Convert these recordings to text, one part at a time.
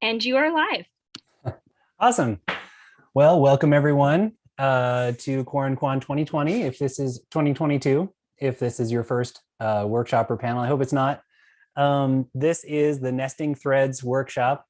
And you are live. Awesome. Well, welcome everyone to QuaranCon 2020. If this is 2022, if this is your first workshop or panel, I hope it's not. This is the Nesting Threads workshop,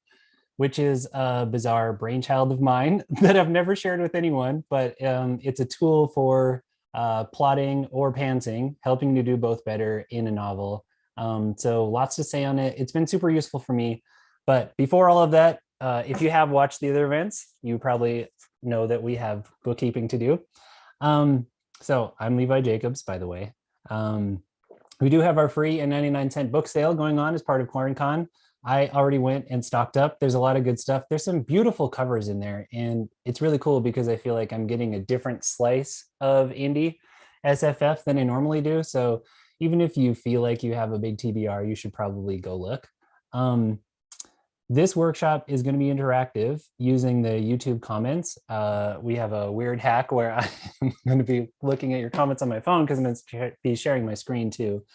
which is a bizarre brainchild of mine that I've never shared with anyone, but it's a tool for plotting or pantsing, helping to do both better in a novel. So lots to say on it. It's been super useful for me. But before all of that, if you have watched the other events, you probably know that we have bookkeeping to do. So I'm Levi Jacobs, by the way. We do have our free and 99-cent book sale going on as part of QuaranCon. I already went and stocked up. There's a lot of good stuff. There's some beautiful covers in there. And it's really cool because I feel like I'm getting a different slice of indie SFF than I normally do. So even if you feel like you have a big TBR, you should probably go look. This workshop is going to be interactive using the YouTube comments. We have a weird hack where I'm going to be looking at your comments on my phone because I'm going to be sharing my screen too.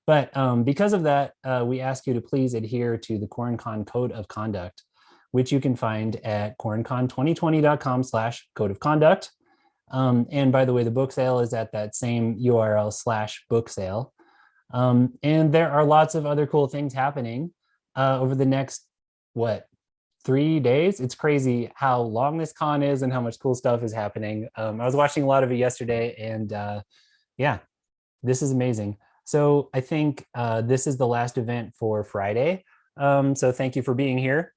But because of that, we ask you to please adhere to the QuaranCon Code of Conduct, which you can find at QuaranCon2022.com/code of conduct. And by the way, the book sale is at that same URL/book sale. And there are lots of other cool things happening over the next 3 days. It's crazy how long this con is and how much cool stuff is happening. I was watching a lot of it yesterday, and yeah, this is amazing. So I think this is the last event for Friday. So thank you for being here.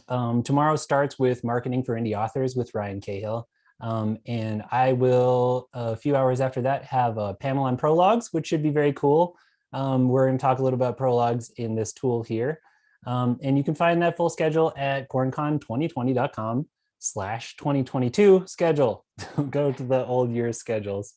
Tomorrow starts with Marketing for Indie Authors with Ryan Cahill. And I will, a few hours after that, have a panel on prologues, which should be very cool. We're going to talk a little about prologues in this tool here. And you can find that full schedule at QuaranCon2022.com/2022 schedule. Go to the old year's schedules.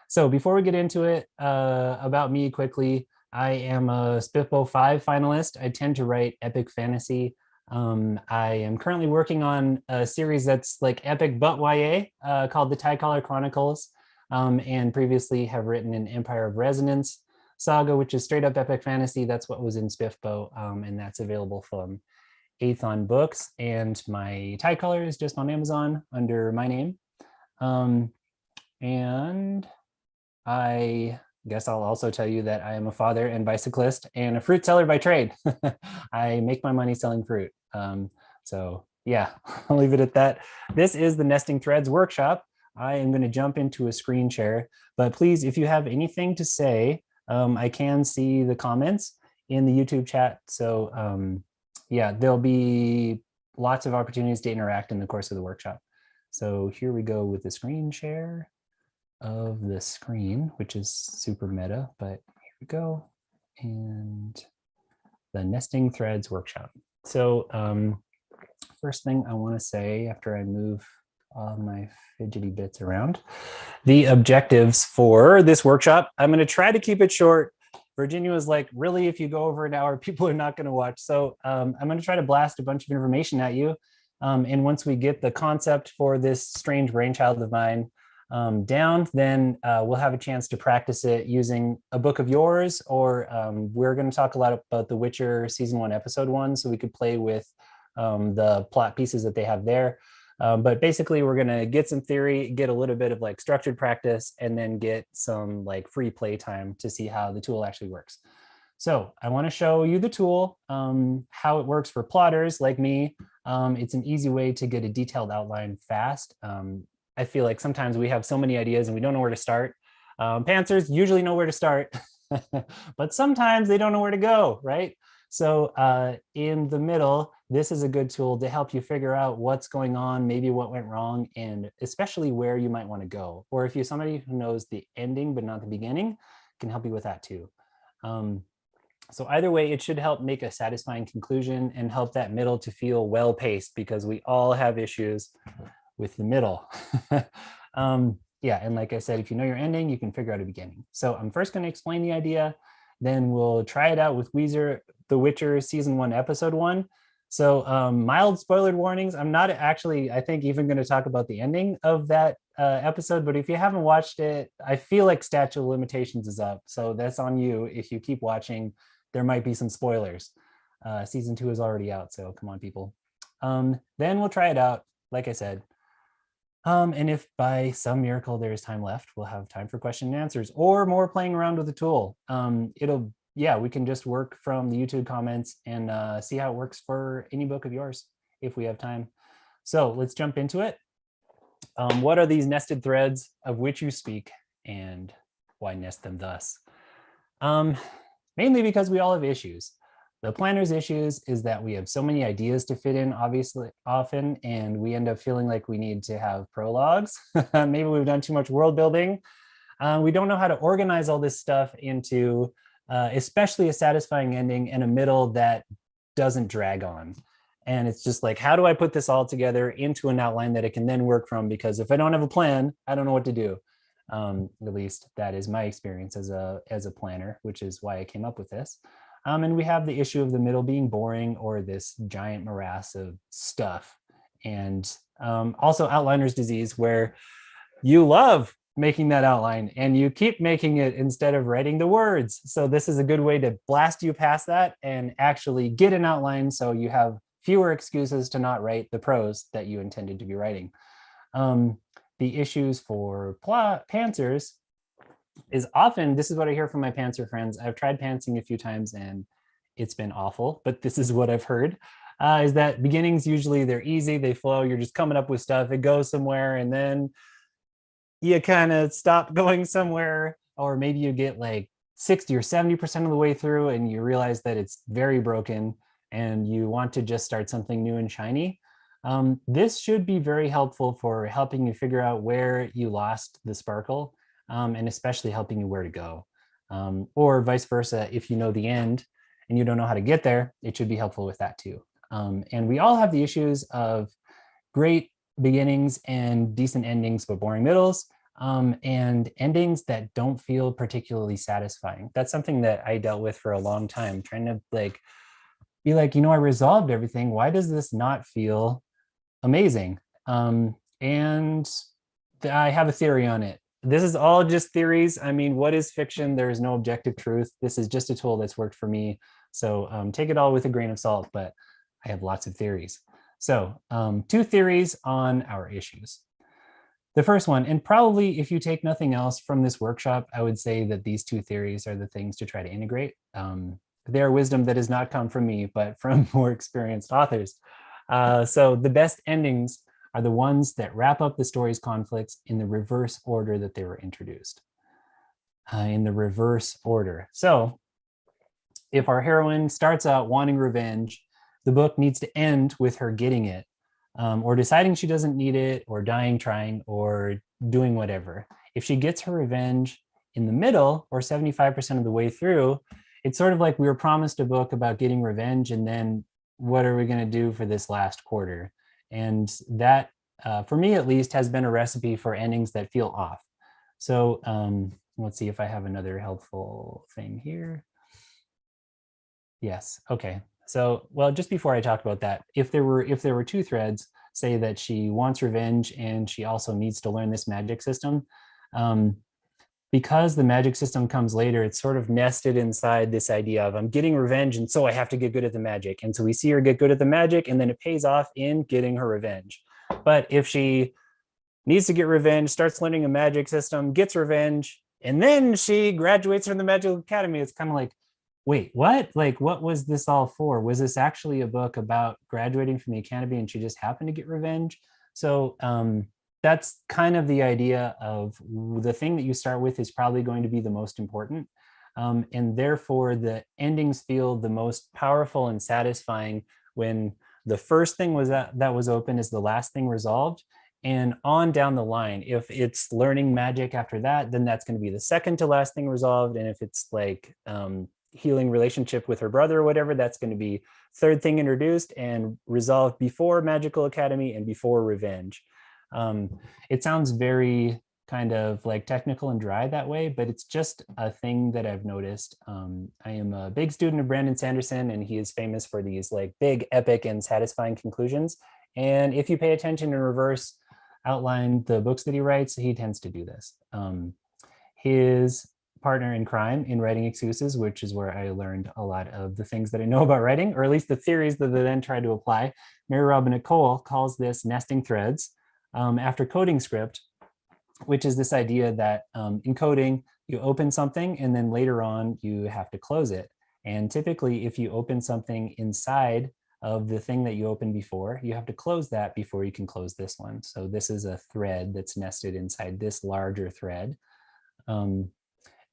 So before we get into it, about me quickly, I am a SPIFBO 5 finalist. I tend to write epic fantasy. I am currently working on a series that's like epic but YA called the Tie-Collar Chronicles, and previously have written an Empire of Resonance saga, which is straight up epic fantasy. That's what was in SPIFBO, and that's available from Aethon Books. And my Tie-Collar is just on Amazon under my name. And I guess I'll also tell you that I am a father and bicyclist and a fruit seller by trade. I make my money selling fruit. So yeah, I'll leave it at that. This is the Nesting Threads workshop. I am going to jump into a screen share, but please, if you have anything to say, I can see the comments in the YouTube chat. So yeah, there'll be lots of opportunities to interact in the course of the workshop. So here we go with the screen share of the screen, which is super meta, but here we go. And the Nesting Threads workshop. So first thing I want to say after I move all my fidgety bits around, the objectives for this workshop, I'm going to try to keep it short. Virginia was like, really, if you go over an hour, people are not going to watch. So I'm going to try to blast a bunch of information at you. And once we get the concept for this strange brainchild of mine down, then we'll have a chance to practice it using a book of yours, or we're going to talk a lot about The Witcher season 1, episode 1, so we could play with the plot pieces that they have there. But basically, we're going to get some theory, get a little bit of like structured practice, and then get some like free play time to see how the tool actually works. So I want to show you the tool, how it works for plotters like me. It's an easy way to get a detailed outline fast. I feel like sometimes we have so many ideas and we don't know where to start. Pantsers usually know where to start, but sometimes they don't know where to go, right? So in the middle, this is a good tool to help you figure out what's going on, maybe what went wrong, and especially where you might want to go. Or if you're somebody who knows the ending but not the beginning, can help you with that too. So either way, it should help make a satisfying conclusion and help that middle to feel well-paced, because we all have issues with the middle. Yeah, and like I said, if you know your ending, you can figure out a beginning. So I'm first going to explain the idea, then we'll try it out with The Witcher season 1, episode 1. So mild spoiler warnings. I'm not actually, I think, even going to talk about the ending of that episode, but if you haven't watched it, I feel like statute of limitations is up. So that's on you. If you keep watching, there might be some spoilers. Season 2 is already out, so come on, people. Then we'll try it out, like I said. And if by some miracle there's time left, we'll have time for question and answers or more playing around with the tool. We can just work from the YouTube comments and see how it works for any book of yours if we have time. So let's jump into it. What are these nested threads of which you speak, and why nest them thus? Mainly because we all have issues. The planner's issues is that we have so many ideas to fit in, obviously, often, and we end up feeling like we need to have prologues. Maybe we've done too much world building. We don't know how to organize all this stuff into especially a satisfying ending and a middle that doesn't drag on. And it's just like, how do I put this all together into an outline that it can then work from? Because if I don't have a plan, I don't know what to do. At least that is my experience as a planner, which is why I came up with this. And we have the issue of the middle being boring or this giant morass of stuff. And also outliner's disease, where you love making that outline and you keep making it instead of writing the words. So this is a good way to blast you past that and actually get an outline so you have fewer excuses to not write the prose that you intended to be writing. The issues for pantsers is often, this is what I hear from my pantser friends. I've tried pantsing a few times and it's been awful, but this is what I've heard, is that beginnings, usually they're easy, they flow, you're just coming up with stuff, it goes somewhere, and then you kind of stop going somewhere, or maybe you get like 60 or 70% of the way through and you realize that it's very broken and you want to just start something new and shiny. This should be very helpful for helping you figure out where you lost the sparkle, and especially helping you where to go. Or vice versa, if you know the end and you don't know how to get there, it should be helpful with that too. And we all have the issues of great beginnings and decent endings, but boring middles, and endings that don't feel particularly satisfying. That's something that I dealt with for a long time, trying to be like, I resolved everything. Why does this not feel amazing? And I have a theory on it. This is all just theories. I mean, what is fiction? There is no objective truth. This is just a tool that's worked for me. So take it all with a grain of salt, but I have lots of theories. So 2 theories on our issues. The first one, and probably if you take nothing else from this workshop, I would say that these 2 theories are the things to try to integrate. They're wisdom that has not come from me, but from more experienced authors. So the best endings are the ones that wrap up the story's conflicts in the reverse order that they were introduced. In the reverse order. So if our heroine starts out wanting revenge, the book needs to end with her getting it, or deciding she doesn't need it, or dying trying, or doing whatever. If she gets her revenge in the middle, or 75% of the way through, it's sort of like we were promised a book about getting revenge, and then what are we going to do for this last quarter? And that, for me at least, has been a recipe for endings that feel off. So let's see if I have another helpful thing here. Yes, okay. So, well, just before I talk about that, if there were 2 threads, say that she wants revenge and she also needs to learn this magic system, because the magic system comes later, it's sort of nested inside this idea of I'm getting revenge, and so I have to get good at the magic. And so we see her get good at the magic, and then it pays off in getting her revenge. But if she needs to get revenge, starts learning a magic system, gets revenge, and then she graduates from the Magical Academy, it's kind of like, wait, what? Like, what was this all for? Was this actually a book about graduating from the academy and she just happened to get revenge? So that's kind of the idea of the thing that you start with is probably going to be the most important. And therefore, the endings feel the most powerful and satisfying when the first thing was that was open is the last thing resolved. And on down the line, if it's learning magic after that, then that's going to be the second to last thing resolved. And if it's like healing relationship with her brother or whatever, that's going to be third thing introduced and resolved before Magical Academy and before revenge. It sounds very kind of like technical and dry that way, but it's just a thing that I've noticed. I am a big student of Brandon Sanderson, and he is famous for these like big, epic, and satisfying conclusions. And if you pay attention in reverse outline the books that he writes, he tends to do this. partner in crime in writing excuses, which is where I learned a lot of the things that I know about writing, or at least the theories that I then tried to apply. Mary Robinette Cole calls this nesting threads after coding script, which is this idea that in coding, you open something and then later on you have to close it. And typically, if you open something inside of the thing that you opened before, you have to close that before you can close this one. So this is a thread that's nested inside this larger thread.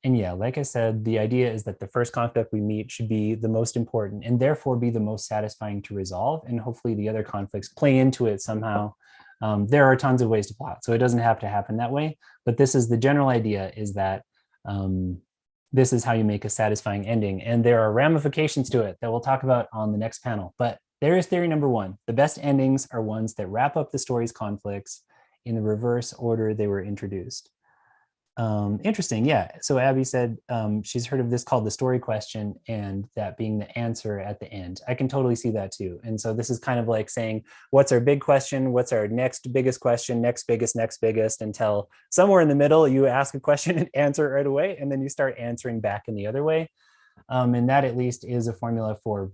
And yeah, like I said, the idea is that the first conflict we meet should be the most important and therefore be the most satisfying to resolve. And hopefully the other conflicts play into it somehow. There are tons of ways to plot, so it doesn't have to happen that way. But this is the general idea, is that this is how you make a satisfying ending. And there are ramifications to it that we'll talk about on the next panel. But there is theory number one. The best endings are ones that wrap up the story's conflicts in the reverse order they were introduced. Interesting. Yeah. So Abby said she's heard of this called the story question, and that being the answer at the end. I can totally see that too. And so this is kind of like saying, what's our big question? What's our next biggest question? Next biggest, until somewhere in the middle, you ask a question and answer it right away. And then you start answering back in the other way. And that at least is a formula for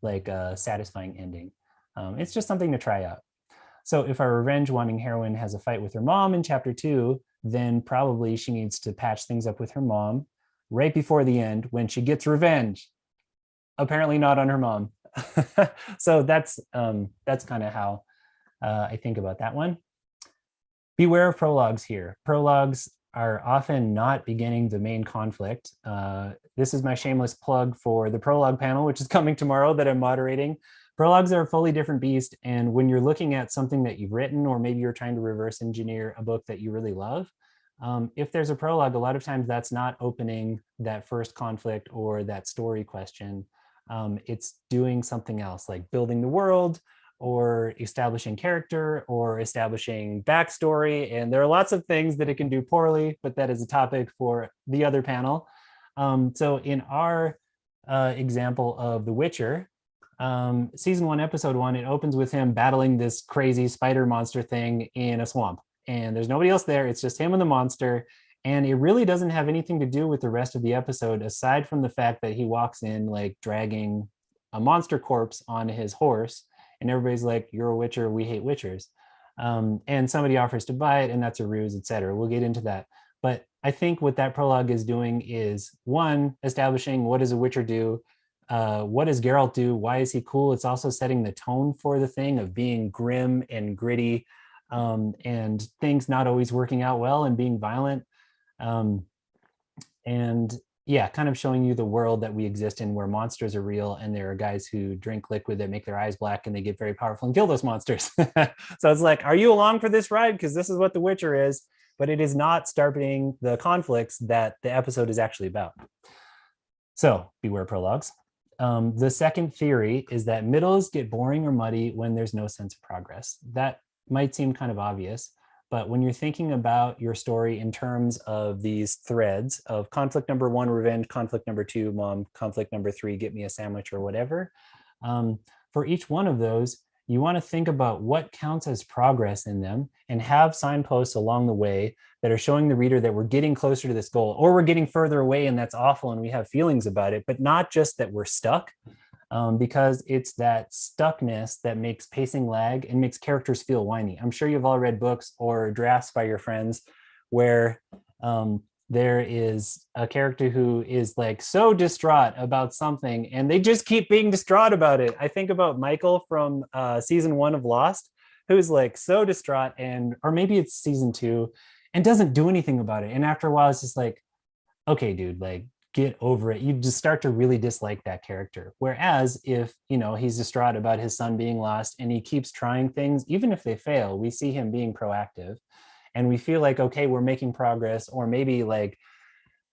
like a satisfying ending. It's just something to try out. So if our revenge wanting heroine has a fight with her mom in chapter 2, then probably she needs to patch things up with her mom right before the end when she gets revenge. Apparently not on her mom. So that's kind of how I think about that one. Beware of prologues here. Prologues are often not beginning the main conflict. This is my shameless plug for the prologue panel, which is coming tomorrow, that I'm moderating. Prologues are a fully different beast. And when you're looking at something that you've written, or maybe you're trying to reverse engineer a book that you really love, if there's a prologue, a lot of times that's not opening that first conflict or that story question. It's doing something else, like building the world or establishing character or establishing backstory. And there are lots of things that it can do poorly, but that is a topic for the other panel. So in our example of The Witcher, season 1, episode 1, it opens with him battling this crazy spider monster thing in a swamp. And there's nobody else there. It's just him and the monster. And it really doesn't have anything to do with the rest of the episode, aside from the fact that he walks in like dragging a monster corpse on his horse. And everybody's like, you're a witcher, we hate witchers. And somebody offers to buy it, and that's a ruse, etc. We'll get into that. But I think what that prologue is doing is, one, establishing what does a witcher do? What does Geralt do? Why is he cool? It's also setting the tone for the thing of being grim and gritty, and things not always working out well and being violent. And yeah, kind of showing you the world that we exist in, where monsters are real, and there are guys who drink liquid that make their eyes black and they get very powerful and kill those monsters. So it's like, are you along for this ride? Because this is what The Witcher is, but it is not starting the conflicts that the episode is actually about. So beware prologues. The second theory is that middles get boring or muddy when there's no sense of progress. That might seem kind of obvious, but when you're thinking about your story in terms of these threads of conflict number 1, revenge, conflict number 2, mom, conflict number 3, get me a sandwich or whatever, for each one of those, you want to think about what counts as progress in them and have signposts along the way that are showing the reader that we're getting closer to this goal, or we're getting further away and that's awful and we have feelings about it, but not just that we're stuck, because it's that stuckness that makes pacing lag and makes characters feel whiny. I'm sure you've all read books or drafts by your friends where there is a character who is like so distraught about something and they just keep being distraught about it. I think about Michael from season 1 of Lost, who's like so distraught, and or maybe it's season 2, and doesn't do anything about it. And after a while, it's just like, okay, dude, like get over it. You just start to really dislike that character. Whereas if, you know, he's distraught about his son being lost and he keeps trying things, even if they fail, we see him being proactive. And we feel like, okay, we're making progress, or maybe like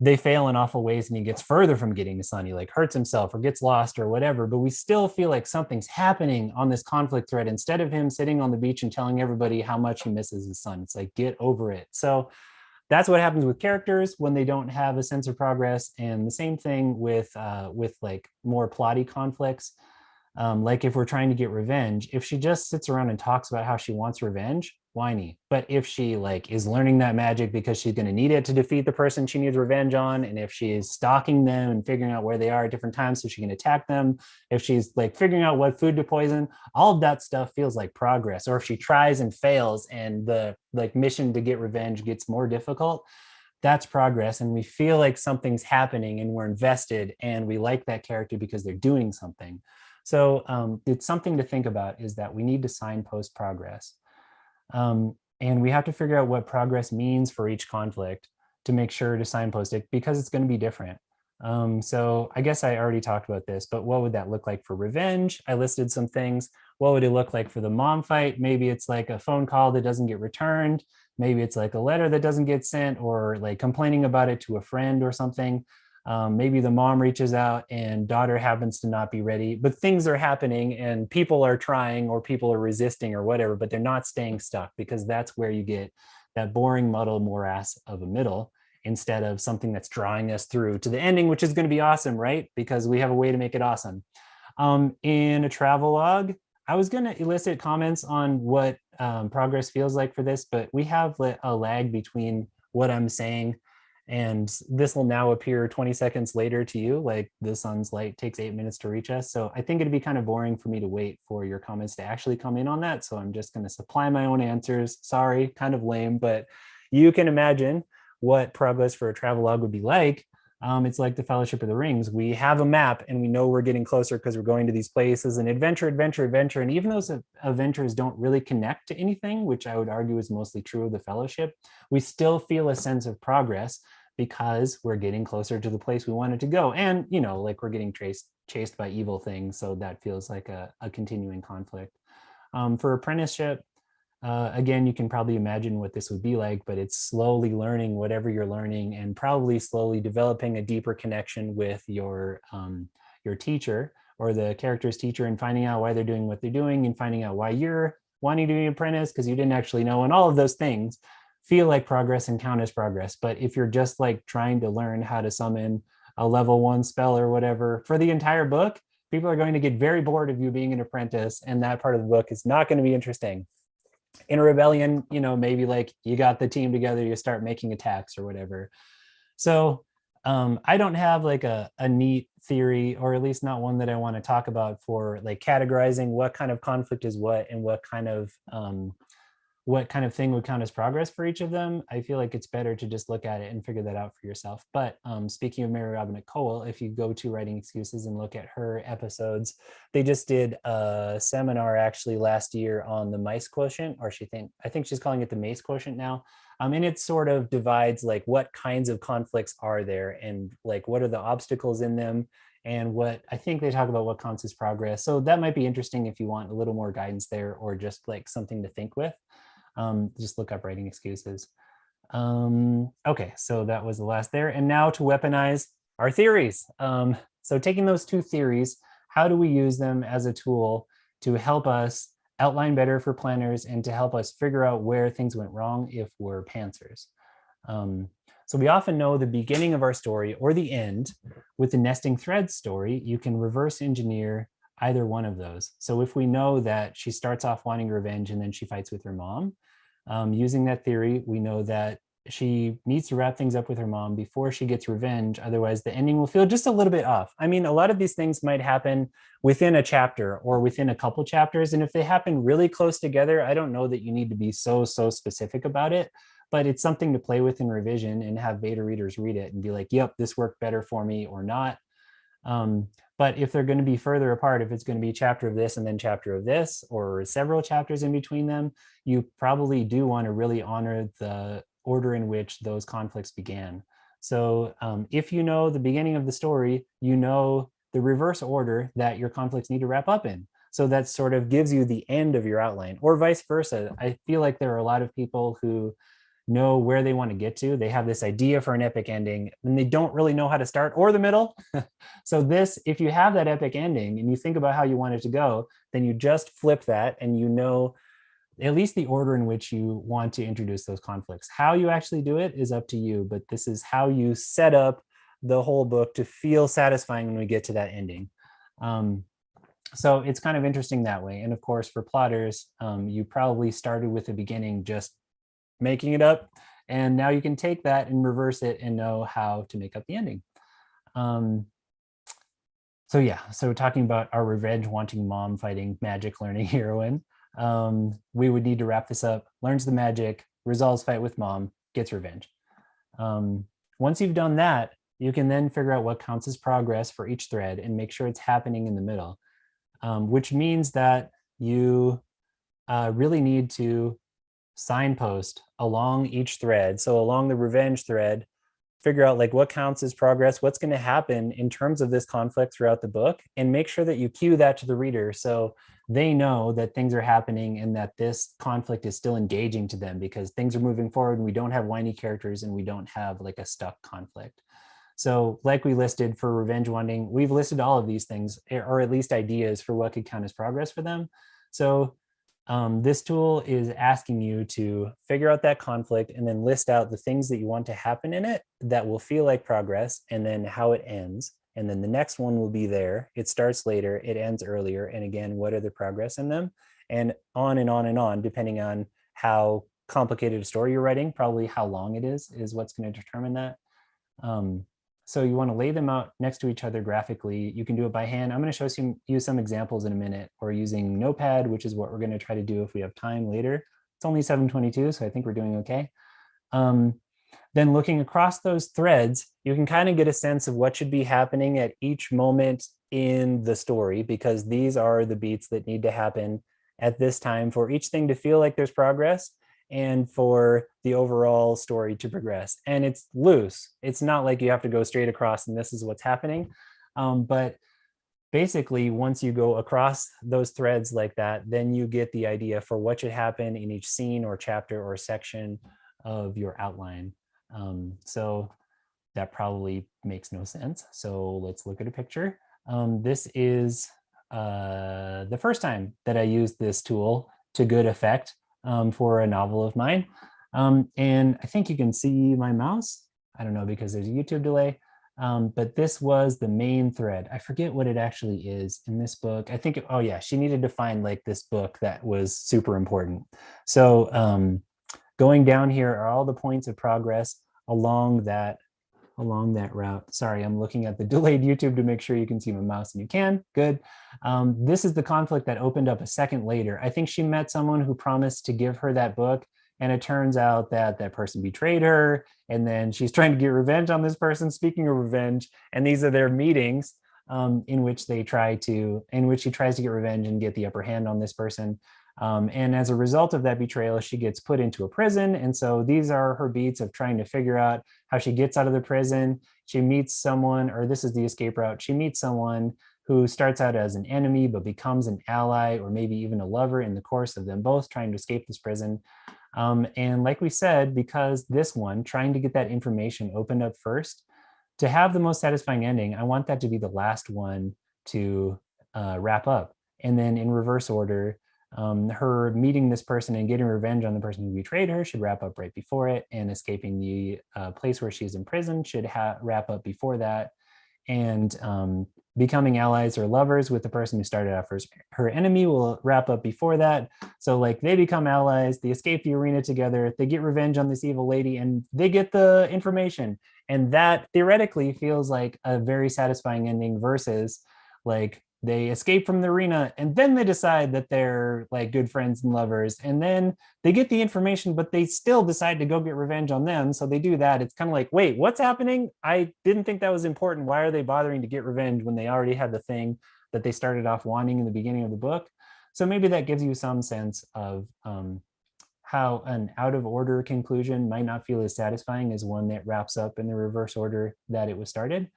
they fail in awful ways and he gets further from getting to son. He like hurts himself or gets lost or whatever, but we still feel like something's happening on this conflict thread instead of him sitting on the beach and telling everybody how much he misses his son. It's like, get over it. So that's what happens with characters when they don't have a sense of progress. And the same thing with like more plotty conflicts. Like if we're trying to get revenge, if she just sits around and talks about how she wants revenge, whiny. But if she like is learning that magic because she's going to need it to defeat the person she needs revenge on, and if she is stalking them and figuring out where they are at different times so she can attack them, if she's like figuring out what food to poison, all of that stuff feels like progress. Or if she tries and fails and the like mission to get revenge gets more difficult, that's progress, and we feel like something's happening and we're invested and we like that character because they're doing something. So it's something to think about, is that we need to signpost progress. And we have to figure out what progress means for each conflict to make sure to signpost it, because it's going to be different. So I guess I already talked about this, but what would that look like for revenge? I listed some things. What would it look like for the mom fight? Maybe it's like a phone call that doesn't get returned. Maybe it's like a letter that doesn't get sent, or like complaining about it to a friend or something. Maybe the mom reaches out and daughter happens to not be ready, but things are happening and people are trying or people are resisting or whatever, but they're not staying stuck, because that's where you get that boring, muddled morass of a middle, instead of something that's drawing us through to the ending, which is going to be awesome, right? Because we have a way to make it awesome. In a travel log, I was going to elicit comments on what progress feels like for this, but we have a lag between what I'm saying, and this will now appear 20 seconds later to you, like the sun's light takes 8 minutes to reach us. So I think it'd be kind of boring for me to wait for your comments to actually come in on that. So I'm just going to supply my own answers. Sorry, kind of lame, but you can imagine what progress for a travelogue would be like. It's like the Fellowship of the Rings. We have a map and we know we're getting closer because we're going to these places, and adventure. And even those adventures don't really connect to anything, which I would argue is mostly true of the Fellowship, we still feel a sense of progress because we're getting closer to the place we wanted to go. And, you know, like we're getting chased by evil things. So that feels like a continuing conflict. For apprenticeship, again, you can probably imagine what this would be like, but it's slowly learning whatever you're learning and probably slowly developing a deeper connection with your teacher or the character's teacher, and finding out why they're doing what they're doing, and finding out why you're wanting to be an apprentice because you didn't actually know. And all of those things feel like progress and count as progress. But if you're just like trying to learn how to summon a level 1 spell or whatever for the entire book, people are going to get very bored of you being an apprentice, and that part of the book is not going to be interesting. In a rebellion, you know, maybe like you got the team together, you start making attacks or whatever. So I don't have like a neat theory, or at least not one that I want to talk about, for like categorizing what kind of conflict is what, and what kind of thing would count as progress for each of them. I feel like it's better to just look at it and figure that out for yourself. But speaking of Mary Robinette Kowal, if you go to Writing Excuses and look at her episodes, they just did a seminar actually last year on the mice quotient, or I think she's calling it the mace quotient now. And it sort of divides like what kinds of conflicts are there, and like what are the obstacles in them, and what I think they talk about what counts as progress. So that might be interesting if you want a little more guidance there, or just like something to think with. Just look up Writing Excuses. Okay, so that was the last there. And now to weaponize our theories. So taking those two theories, how do we use them as a tool to help us outline better for planners and to help us figure out where things went wrong if we're pantsers? So we often know the beginning of our story or the end. With the nesting thread story, you can reverse engineer either one of those. So if we know that she starts off wanting revenge and then she fights with her mom, using that theory, we know that she needs to wrap things up with her mom before she gets revenge. Otherwise, the ending will feel just a little bit off. I mean, a lot of these things might happen within a chapter or within a couple chapters. And if they happen really close together, I don't know that you need to be so specific about it, but it's something to play with in revision and have beta readers read it and be like, yep, this worked better for me or not. But if they're going to be further apart, if it's going to be chapter of this and then chapter of this, or several chapters in between them, you probably do want to really honor the order in which those conflicts began. So if you know the beginning of the story, you know the reverse order that your conflicts need to wrap up in. So that sort of gives you the end of your outline, or vice versa. I feel like there are a lot of people who know where they want to get to. They have this idea for an epic ending and they don't really know how to start or the middle. So this, if you have that epic ending and you think about how you want it to go, then you just flip that and you know at least the order in which you want to introduce those conflicts. How you actually do it is up to you, but this is how you set up the whole book to feel satisfying when we get to that ending. So it's kind of interesting that way. And of course, for plotters, you probably started with the beginning just making it up. And now you can take that and reverse it and know how to make up the ending. So yeah, so talking about our revenge wanting mom fighting magic learning heroine, we would need to wrap this up. Learns the magic, resolves fight with mom, gets revenge. Once you've done that, you can then figure out what counts as progress for each thread and make sure it's happening in the middle, which means that you really need to signpost along each thread. So along the revenge thread, figure out like what counts as progress, what's going to happen in terms of this conflict throughout the book, and make sure that you cue that to the reader so they know that things are happening and that this conflict is still engaging to them, because things are moving forward and we don't have whiny characters and we don't have like a stuck conflict. So like we listed for revenge wanting, we've listed all of these things, or at least ideas for what could count as progress for them. So this tool is asking you to figure out that conflict and then list out the things that you want to happen in it that will feel like progress, and then how it ends. And then the next one will be there. It starts later, it ends earlier. And again, what are the progress in them? And on and on and on, depending on how complicated a story you're writing, probably how long it is what's going to determine that. So you want to lay them out next to each other graphically. You can do it by hand. I'm going to show you some examples in a minute, or using Notepad, which is what we're going to try to do if we have time later. It's only 7:22, so I think we're doing okay. Then looking across those threads, you can kind of get a sense of what should be happening at each moment in the story, because these are the beats that need to happen at this time for each thing to feel like there's progress and for the overall story to progress. And it's loose. It's not like you have to go straight across and this is what's happening. But basically, once you go across those threads like that, then you get the idea for what should happen in each scene or chapter or section of your outline. So that probably makes no sense. So let's look at a picture. This is the first time that I used this tool to good effect for a novel of mine. And I think you can see my mouse. I don't know because there's a YouTube delay, but this was the main thread. I forget what it actually is in this book. I think, oh yeah, she needed to find like this book that was super important. So going down here are all the points of progress along that route. Sorry, I'm looking at the delayed YouTube to make sure you can see my mouse, and you can, good. This is the conflict that opened up a second later. I think she met someone who promised to give her that book, and it turns out that that person betrayed her, and then she's trying to get revenge on this person. Speaking of revenge, and these are their meetings in which she tries to get revenge and get the upper hand on this person. And as a result of that betrayal, she gets put into a prison. And so these are her beats of trying to figure out how she gets out of the prison. She meets someone, or this is the escape route. She meets someone who starts out as an enemy, but becomes an ally, or maybe even a lover in the course of them both trying to escape this prison. And like we said, because this one, trying to get that information opened up first, to have the most satisfying ending, I want that to be the last one to wrap up. And then in reverse order, her meeting this person and getting revenge on the person who betrayed her should wrap up right before it, and escaping the place where she's in prison should wrap up before that, and becoming allies or lovers with the person who started off as her enemy will wrap up before that. So like they become allies, they escape the arena together, they get revenge on this evil lady, and they get the information. And that theoretically feels like a very satisfying ending, versus like they escape from the arena and then they decide that they're like good friends and lovers, and then they get the information but they still decide to go get revenge on them. So they do that. It's kind of like, wait, what's happening? I didn't think that was important. Why are they bothering to get revenge when they already had the thing that they started off wanting in the beginning of the book? So maybe that gives you some sense of how an out of order conclusion might not feel as satisfying as one that wraps up in the reverse order that it was started.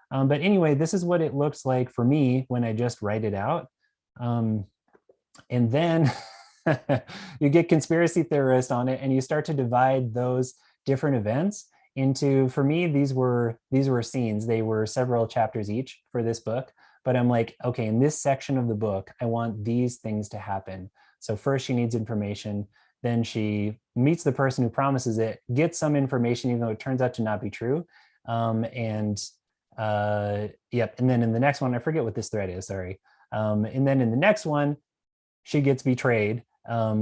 But anyway, this is what it looks like for me when I just write it out. And then you get conspiracy theorist on it, and you start to divide those different events into, for me, these were scenes. They were several chapters each for this book. But I'm like, okay, in this section of the book, I want these things to happen. So first she needs information. Then she meets the person who promises it, gets some information, even though it turns out to not be true. Yep. And then in the next one, I forget what this thread is, sorry. And then in the next one, she gets betrayed.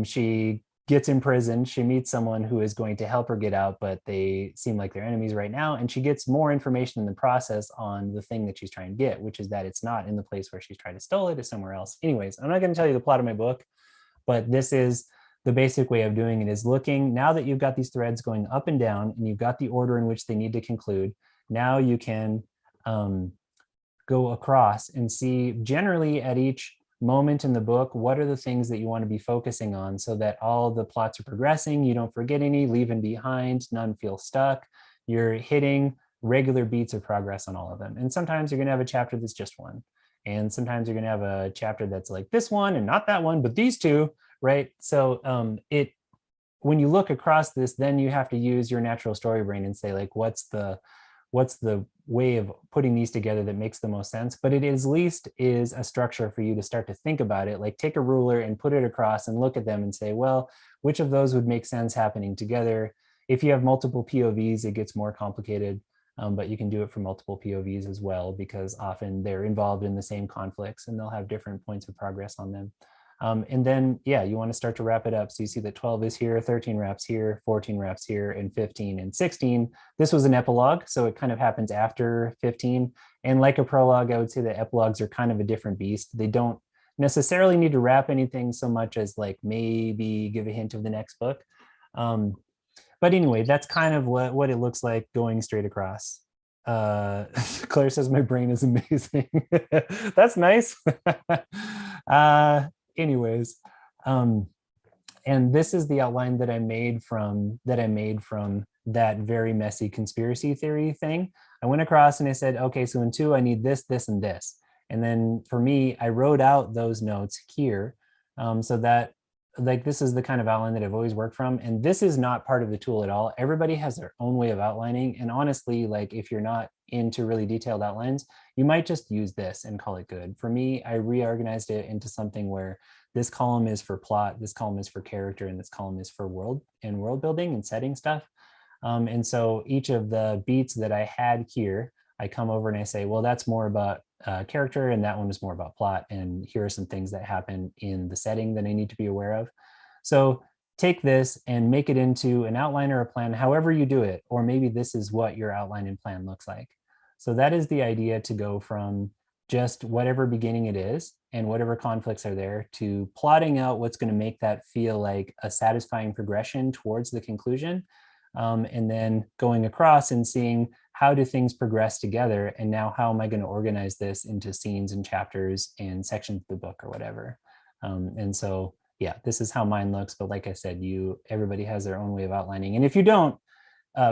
She gets imprisoned. She meets someone who is going to help her get out, but they seem like they're enemies right now. And she gets more information in the process on the thing that she's trying to get, which is that it's not in the place where she's trying to steal it, it's somewhere else. Anyways, I'm not going to tell you the plot of my book, but this is the basic way of doing it, is looking, now that you've got these threads going up and down and you've got the order in which they need to conclude, now you can go across and see generally at each moment in the book, what are the things that you want to be focusing on so that all the plots are progressing, you don't forget any, leaving behind, none feel stuck, you're hitting regular beats of progress on all of them. And sometimes you're going to have a chapter that's just one. And sometimes you're going to have a chapter that's like this one and not that one, but these two, right? So when you look across this, then you have to use your natural story brain and say, like, what's the way of putting these together that makes the most sense? But it is, at least is a structure for you to start to think about it. Like, take a ruler and put it across and look at them and say, well, which of those would make sense happening together? If you have multiple POVs, it gets more complicated, but you can do it for multiple POVs as well, because often they're involved in the same conflicts and they'll have different points of progress on them. And then, yeah, you want to start to wrap it up. So you see that 12 is here, 13 wraps here, 14 wraps here, and 15 and 16. This was an epilogue, so it kind of happens after 15. And like a prologue, I would say that epilogues are kind of a different beast. They don't necessarily need to wrap anything so much as like maybe give a hint of the next book. But anyway, that's kind of what it looks like going straight across. Claire says my brain is amazing. That's nice. Anyways, and this is the outline that I made from that very messy conspiracy theory thing. I went across and I said, okay, so in 2, I need this, this, and this. And then for me, I wrote out those notes here, so that, like, this is the kind of outline that I've always worked from. And this is not part of the tool at all. Everybody has their own way of outlining. And honestly, like, if you're not into really detailed outlines, you might just use this and call it good. For me, I reorganized it into something where this column is for plot, this column is for character, and this column is for world building and setting stuff. And so each of the beats that I had here, I come over and I say, well, that's more about character, and that one is more about plot. And here are some things that happen in the setting that I need to be aware of. So take this and make it into an outline or a plan, however you do it, or maybe this is what your outline and plan looks like. So that is the idea, to go from just whatever beginning it is and whatever conflicts are there to plotting out what's going to make that feel like a satisfying progression towards the conclusion. And then going across and seeing, how do things progress together? And now how am I going to organize this into scenes and chapters and sections of the book or whatever? And so, yeah, this is how mine looks. But like I said, everybody has their own way of outlining. And if you don't,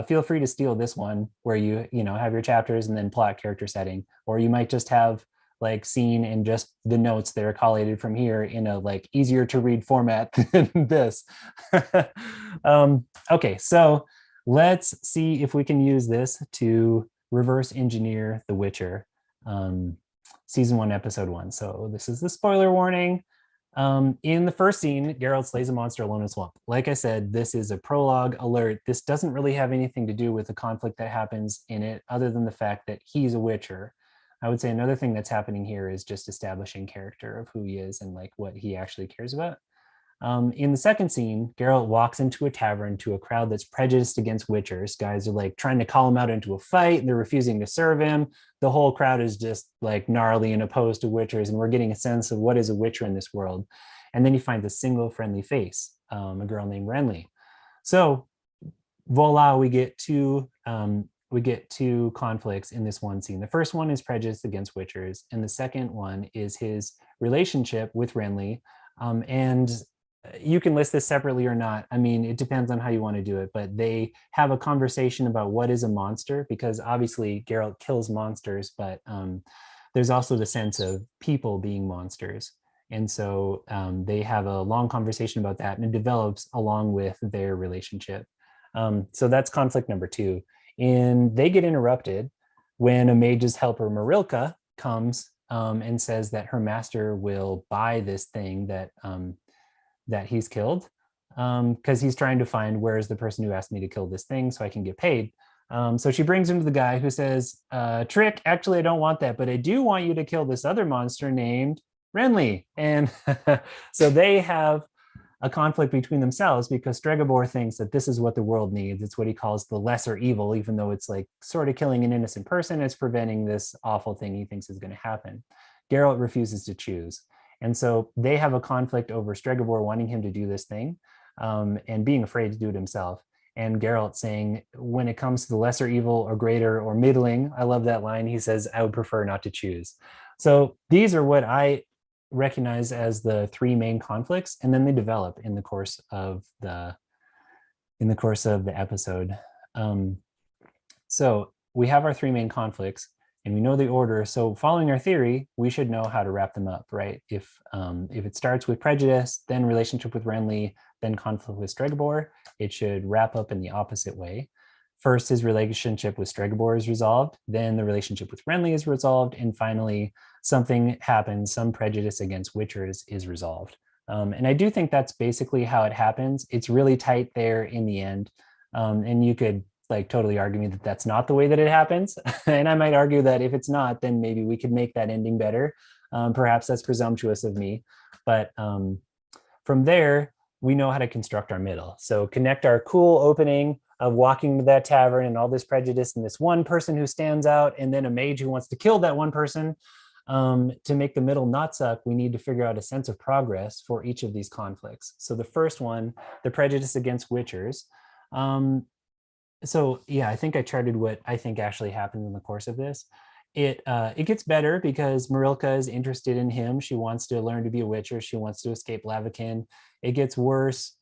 feel free to steal this one where you have your chapters and then plot, character, setting, or you might just have like scene and just the notes that are collated from here in a like easier to read format than this. Okay, so let's see if we can use this to reverse engineer The Witcher, season 1, episode 1. So this is the spoiler warning. In the first scene, Geralt slays a monster alone in a swamp. Like I said, this is a prologue alert. This doesn't really have anything to do with the conflict that happens in it, other than the fact that he's a Witcher. I would say another thing that's happening here is just establishing character of who he is and like what he actually cares about. In the second scene, Geralt walks into a tavern to a crowd that's prejudiced against Witchers. Guys are like trying to call him out into a fight, and they're refusing to serve him. The whole crowd is just like gnarly and opposed to Witchers, and we're getting a sense of what is a Witcher in this world. And then he finds a single friendly face, a girl named Renly. So voila, we get two conflicts in this one scene. The first one is prejudice against Witchers, and the second one is his relationship with Renly. And you can list this separately or not. I mean, it depends on how you want to do it, but they have a conversation about what is a monster, because obviously Geralt kills monsters, but there's also the sense of people being monsters. And so they have a long conversation about that, and it develops along with their relationship. So that's conflict number 2. And they get interrupted when a mage's helper, Marilka, comes and says that her master will buy this thing that he's killed, because he's trying to find, where is the person who asked me to kill this thing so I can get paid. So she brings him to the guy, who says, Trick, actually, I don't want that, but I do want you to kill this other monster named Renly. And so they have a conflict between themselves because Stregobor thinks that this is what the world needs. It's what he calls the lesser evil, even though it's like sort of killing an innocent person, it's preventing this awful thing he thinks is going to happen. Geralt refuses to choose. And so they have a conflict over Stregobor wanting him to do this thing and being afraid to do it himself. And Geralt saying, when it comes to the lesser evil or greater or middling, I love that line. He says, I would prefer not to choose. So these are what I recognize as the three main conflicts, and then they develop in the course of the episode. So we have our three main conflicts, and we know the order. So following our theory, we should know how to wrap them up, right? If it starts with prejudice, then relationship with Renly, then conflict with Stregobor, it should wrap up in the opposite way. First, his relationship with Stregobor is resolved, then the relationship with Renly is resolved, and finally, something happens, some prejudice against Witchers is resolved. And I do think that's basically how it happens. It's really tight there in the end. And you could like totally argue me that that's not the way that it happens. And I might argue that if it's not, then maybe we could make that ending better. Perhaps that's presumptuous of me. But from there, we know how to construct our middle. So connect our cool opening of walking to that tavern and all this prejudice and this one person who stands out, and then a mage who wants to kill that one person. To make the middle not suck, we need to figure out a sense of progress for each of these conflicts. So the first one, the prejudice against Witchers. So yeah, I think I charted what I think actually happened in the course of this. It gets better because Marilka is interested in him. She wants to learn to be a Witcher. She wants to escape Lavikin. It gets worse.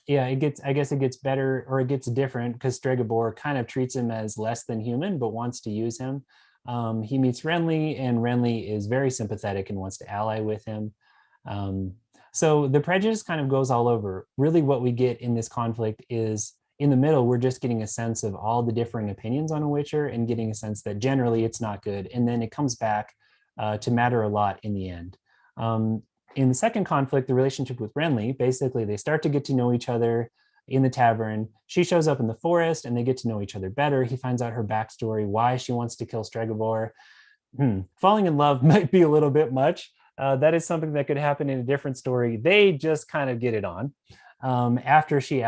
Yeah, I guess it gets better, or it gets different because Stregobor kind of treats him as less than human, but wants to use him. He meets Renly, and Renly is very sympathetic and wants to ally with him. So the prejudice kind of goes all over. Really what we get in this conflict is in the middle, we're just getting a sense of all the differing opinions on a Witcher and getting a sense that generally it's not good. And then it comes back to matter a lot in the end. In the second conflict, the relationship with Renly, basically they start to get to know each other in the tavern. She shows up in the forest and they get to know each other better. He finds out her backstory, why she wants to kill Stregobor. Falling in love might be a little bit much. That is something that could happen in a different story. They just kind of get it on. After she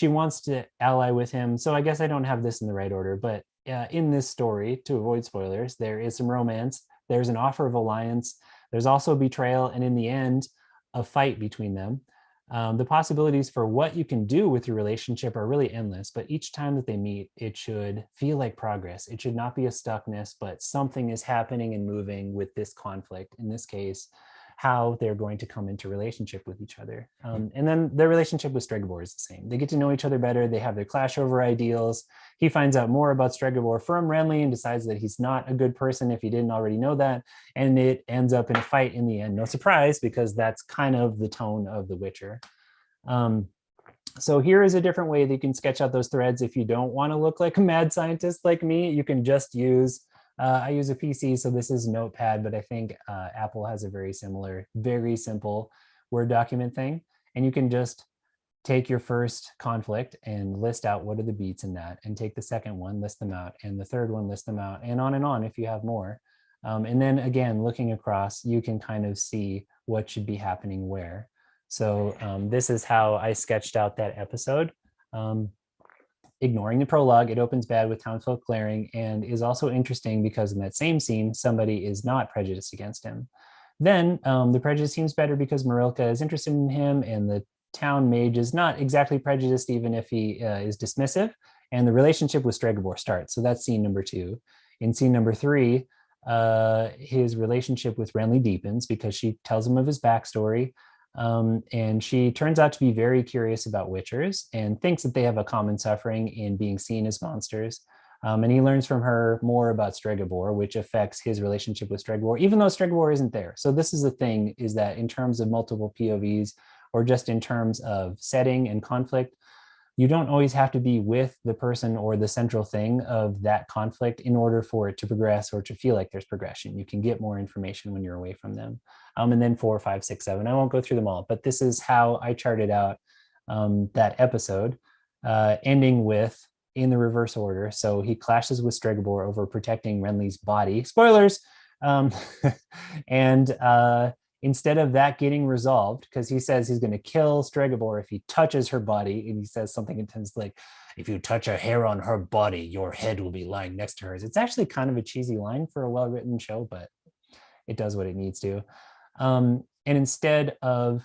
wants to ally with him. So I guess I don't have this in the right order, but in this story, to avoid spoilers, there is some romance. There's an offer of alliance. There's also betrayal. And in the end, a fight between them. The possibilities for what you can do with your relationship are really endless, but each time that they meet, it should feel like progress. It should not be a stuckness, but something is happening and moving with this conflict. In this case, how they're going to come into relationship with each other. And then their relationship with Stregobor is the same. They get to know each other better. They have their clash over ideals. He finds out more about Stregobor from Renly and decides that he's not a good person if he didn't already know that. And it ends up in a fight in the end. No surprise, because that's kind of the tone of The Witcher. So here is a different way that you can sketch out those threads. If you don't want to look like a mad scientist like me, you can just use I use a PC, so this is Notepad, but I think Apple has a very similar, very simple Word document thing. And you can just take your first conflict and list out what are the beats in that, and take the second one, list them out, and the third one, list them out, and on if you have more. And then again, looking across, you can kind of see what should be happening where. So this is how I sketched out that episode. Ignoring the prologue, it opens bad with townsfolk glaring, and is also interesting because in that same scene, somebody is not prejudiced against him. Then the prejudice seems better because Marilka is interested in him, and the town mage is not exactly prejudiced, even if he is dismissive, and the relationship with Stregobor starts. So that's scene number 2. In scene number 3, his relationship with Renly deepens because she tells him of his backstory. And she turns out to be very curious about Witchers and thinks that they have a common suffering in being seen as monsters. And he learns from her more about Stregobor, which affects his relationship with Stregobor, even though Stregobor isn't there. So this is the thing, is that in terms of multiple POVs, or just in terms of setting and conflict, you don't always have to be with the person or the central thing of that conflict in order for it to progress or to feel like there's progression. You can get more information when you're away from them. And then 4, 5, 6, 7. I won't go through them all, but this is how I charted out that episode, ending with in the reverse order. So he clashes with Stregobor over protecting Renly's body. Spoilers, And instead of that getting resolved, because he says he's going to kill Stregobor if he touches her body, and he says something intense like, if you touch a hair on her body, your head will be lying next to hers. It's actually kind of a cheesy line for a well-written show, but it does what it needs to. And instead of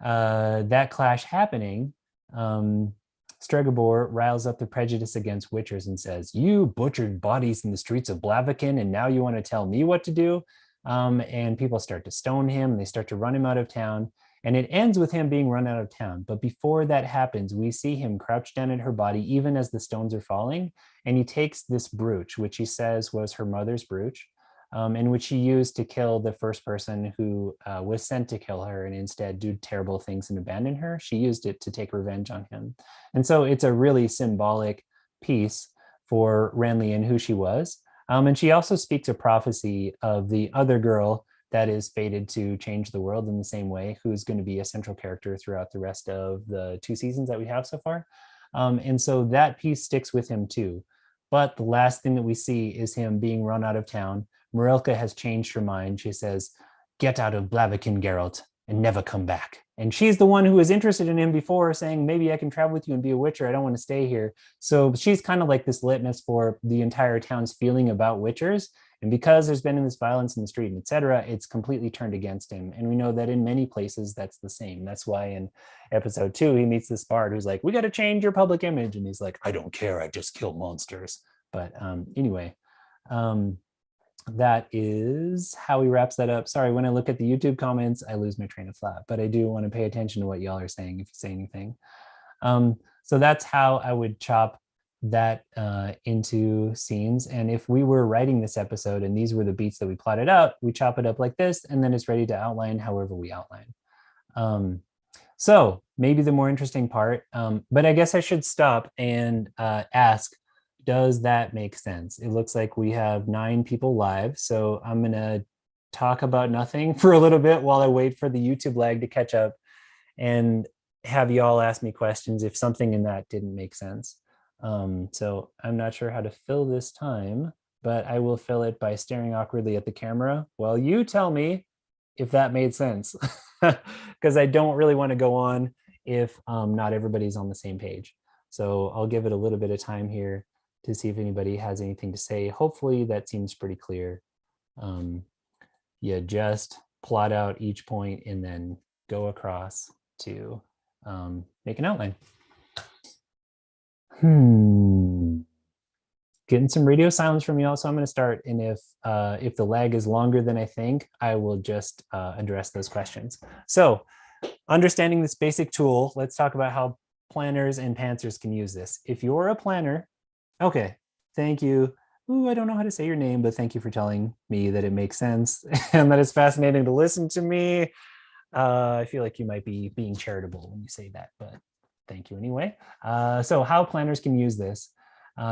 that clash happening, Stregobor riles up the prejudice against witchers and says, you butchered bodies in the streets of Blaviken, and now you want to tell me what to do? And people start to stone him, and they start to run him out of town. And it ends with him being run out of town. But before that happens, we see him crouch down at her body, even as the stones are falling. And he takes this brooch, which he says was her mother's brooch, and which he used to kill the first person who was sent to kill her and instead do terrible things and abandon her. She used it to take revenge on him. And so it's a really symbolic piece for Renly and who she was. And she also speaks a prophecy of the other girl that is fated to change the world in the same way, who's going to be a central character throughout the rest of the 2 seasons that we have so far. And so that piece sticks with him too. But the last thing that we see is him being run out of town. Marilka has changed her mind. She says, get out of Blaviken, Geralt, and never come back. And she's the one who was interested in him before, saying, maybe I can travel with you and be a witcher. I don't want to stay here. So she's kind of like this litmus for the entire town's feeling about witchers. And because there's been this violence in the street, et cetera, it's completely turned against him. And we know that in many places, that's the same. That's why in episode 2, he meets this bard who's like, we got to change your public image. And he's like, I don't care. I just kill monsters. But anyway, that is how he wraps that up. Sorry, when I look at the YouTube comments, I lose my train of thought, but I do want to pay attention to what y'all are saying if you say anything. So that's how I would chop that into scenes. And if we were writing this episode and these were the beats that we plotted out, we chop it up like this, and then it's ready to outline however we outline. So maybe the more interesting part, but I guess I should stop and ask, does that make sense? It looks like we have 9 people live, so I'm gonna talk about nothing for a little bit while I wait for the YouTube lag to catch up and have you all ask me questions if something in that didn't make sense. So I'm not sure how to fill this time, but I will fill it by staring awkwardly at the camera while you tell me if that made sense, because I don't really want to go on if not everybody's on the same page. So I'll give it a little bit of time here to see if anybody has anything to say. Hopefully that seems pretty clear. You just plot out each point and then go across to make an outline. Getting some radio silence from you all, so I'm going to start. And if the lag is longer than I think, I will just address those questions. So understanding this basic tool, let's talk about how planners and pantsers can use this. If you're a planner, okay, thank you. Ooh, I don't know how to say your name, but thank you for telling me that it makes sense and that it's fascinating to listen to me. I feel like you might be being charitable when you say that, but thank you anyway. So how planners can use this.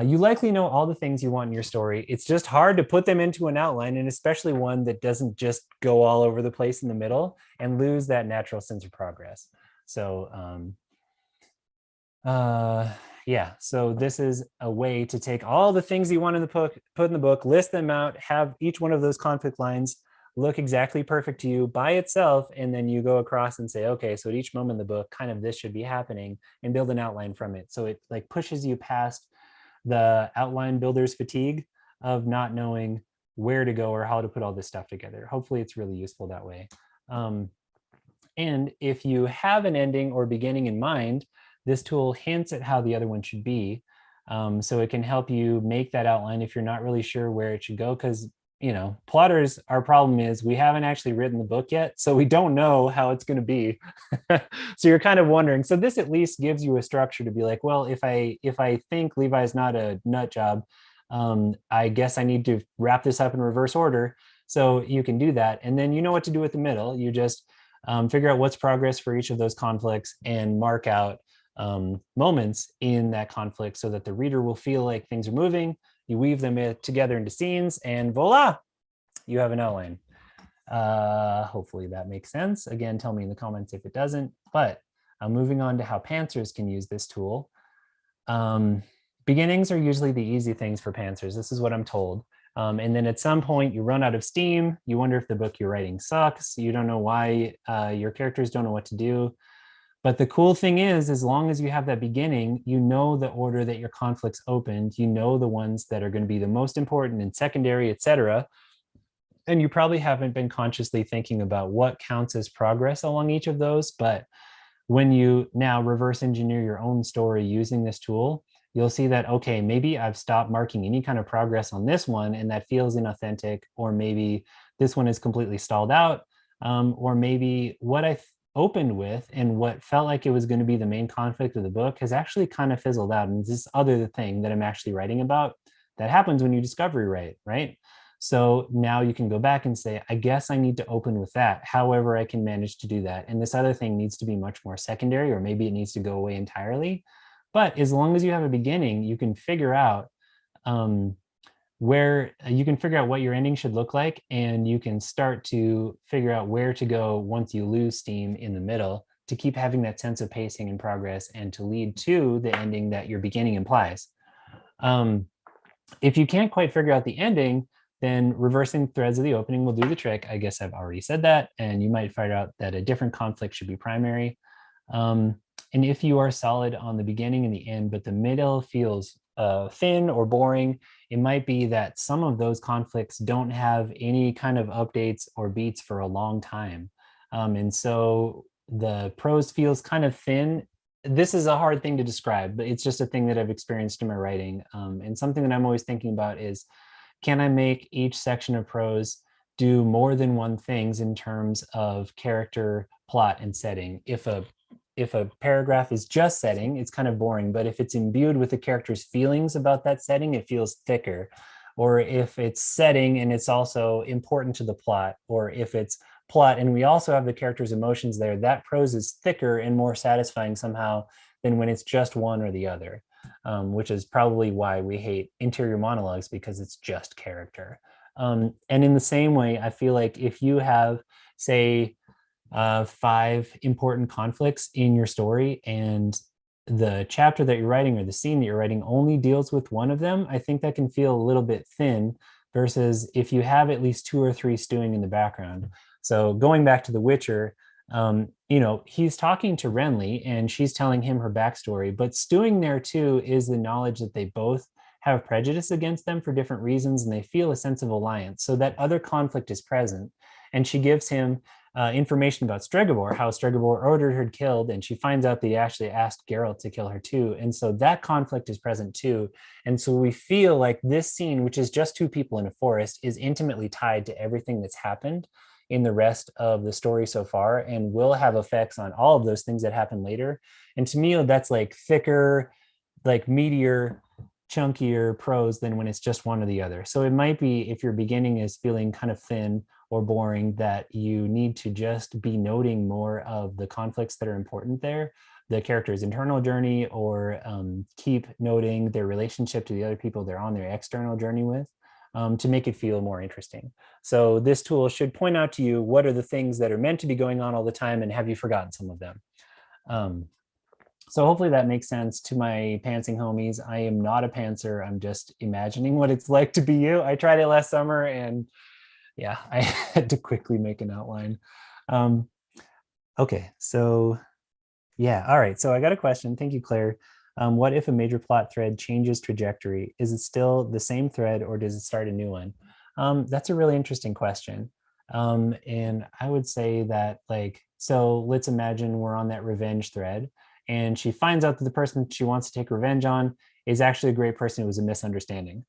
You likely know all the things you want in your story. It's just hard to put them into an outline, and especially one that doesn't just go all over the place in the middle and lose that natural sense of progress. So yeah, so this is a way to take all the things you want in the book, put in the book, list them out, have each one of those conflict lines look exactly perfect to you by itself, and then you go across and say, okay, so at each moment in the book, kind of this should be happening, and build an outline from it. So it like pushes you past the outline builder's fatigue of not knowing where to go or how to put all this stuff together. Hopefully it's really useful that way. And if you have an ending or beginning in mind, this tool hints at how the other one should be. So it can help you make that outline if you're not really sure where it should go, because you know, plotters, our problem is we haven't actually written the book yet, so we don't know how it's going to be. So you're kind of wondering. So this at least gives you a structure to be like, well, if I think Levi's not a nut job, I guess I need to wrap this up in reverse order. So you can do that, and then you know what to do with the middle. You just figure out what's progress for each of those conflicts and mark out moments in that conflict so that the reader will feel like things are moving. You weave them together into scenes, and voila, you have an outline. Hopefully that makes sense. Again, tell me in the comments if it doesn't. But moving on to how pantsers can use this tool. Beginnings are usually the easy things for pantsers. This is what I'm told. And then at some point you run out of steam. You wonder if the book you're writing sucks. You don't know why your characters don't know what to do. But the cool thing is, as long as you have that beginning, you know the order that your conflicts opened, you know the ones that are going to be the most important and secondary, etc. And you probably haven't been consciously thinking about what counts as progress along each of those. But when you now reverse engineer your own story using this tool, you'll see that, okay, maybe I've stopped marking any kind of progress on this one and that feels inauthentic, or maybe this one is completely stalled out, or maybe what I opened with and what felt like it was going to be the main conflict of the book has actually kind of fizzled out. And this other thing that I'm actually writing about that happens when you discovery write, right? So now you can go back and say, I guess I need to open with that. However, I can manage to do that. And this other thing needs to be much more secondary, or maybe it needs to go away entirely. But as long as you have a beginning, you can figure out where you can figure out what your ending should look like, and you can start to figure out where to go once you lose steam in the middle to keep having that sense of pacing and progress and to lead to the ending that your beginning implies. If you can't quite figure out the ending, then reversing threads of the opening will do the trick. I guess I've already said that, and you might find out that a different conflict should be primary. And if you are solid on the beginning and the end, but the middle feels thin or boring, it might be that some of those conflicts don't have any kind of updates or beats for a long time. And so the prose feels kind of thin. This is a hard thing to describe, but it's just a thing that I've experienced in my writing. And something that I'm always thinking about is, can I make each section of prose do more than one things in terms of character, plot, and setting? If a paragraph is just setting, it's kind of boring, but if it's imbued with the character's feelings about that setting, it feels thicker. Or if it's setting and it's also important to the plot, or if it's plot and we also have the character's emotions there, that prose is thicker and more satisfying somehow than when it's just one or the other, which is probably why we hate interior monologues, because it's just character. And in the same way, I feel like if you have, say, 5 important conflicts in your story, and the chapter that you're writing or the scene that you're writing only deals with one of them, I think that can feel a little bit thin, versus if you have at least 2 or 3 stewing in the background. So going back to The Witcher, he's talking to Renly and she's telling him her backstory, but stewing there too is the knowledge that they both have prejudice against them for different reasons, and they feel a sense of alliance. So that other conflict is present. And she gives him information about Stregobor, how Stregobor ordered her killed, and she finds out that he actually asked Geralt to kill her too. And so that conflict is present too. And so we feel like this scene, which is just 2 people in a forest, is intimately tied to everything that's happened in the rest of the story so far, and will have effects on all of those things that happen later. And to me, that's like thicker, like meatier, chunkier prose than when it's just one or the other. So it might be, if your beginning is feeling kind of thin or boring, that you need to just be noting more of the conflicts that are important there, the character's internal journey, or keep noting their relationship to the other people they're on their external journey with, to make it feel more interesting. So this tool should point out to you what are the things that are meant to be going on all the time, and have you forgotten some of them? So hopefully that makes sense to my pantsing homies. I am not a pantser. I'm just imagining what it's like to be you. I tried it last summer, and yeah, I had to quickly make an outline. Okay, so yeah, all right. So I got a question. Thank you, Claire. What if a major plot thread changes trajectory? Is it still the same thread, or does it start a new one? That's a really interesting question. And I would say that, so let's imagine we're on that revenge thread, and she finds out that the person she wants to take revenge on is actually a great person. It was a misunderstanding.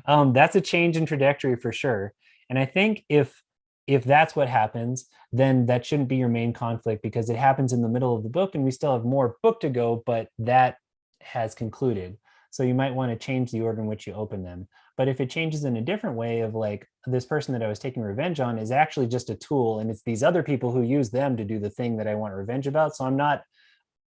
That's a change in trajectory for sure. And I think if that's what happens, then that shouldn't be your main conflict, because it happens in the middle of the book and we still have more book to go, but that has concluded. So you might want to change the order in which you open them. But if it changes in a different way, of like, this person that I was taking revenge on is actually just a tool, and it's these other people who use them to do the thing that I want revenge about. So I'm not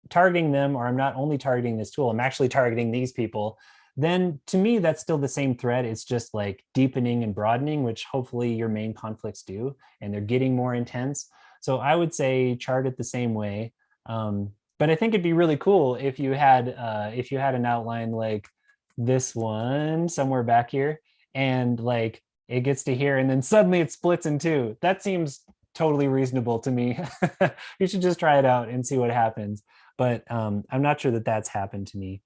targeting them, or I'm not only targeting this tool, I'm actually targeting these people. Then to me, that's still the same thread. It's just like deepening and broadening, which hopefully your main conflicts do, and they're getting more intense. So I would say chart it the same way. But I think it'd be really cool if you had an outline like this one somewhere back here, and like it gets to here and then suddenly it splits in two. That seems totally reasonable to me. You should just try it out and see what happens. But I'm not sure that that's happened to me.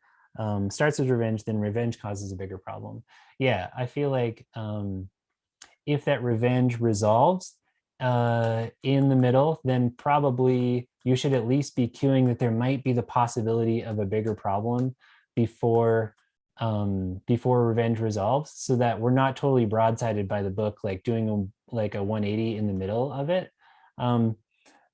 Starts with revenge, then revenge causes a bigger problem. Yeah, I feel like if that revenge resolves in the middle, then probably you should at least be cueing that there might be the possibility of a bigger problem before before revenge resolves, so that we're not totally broadsided by the book, like doing like a 180 in the middle of it.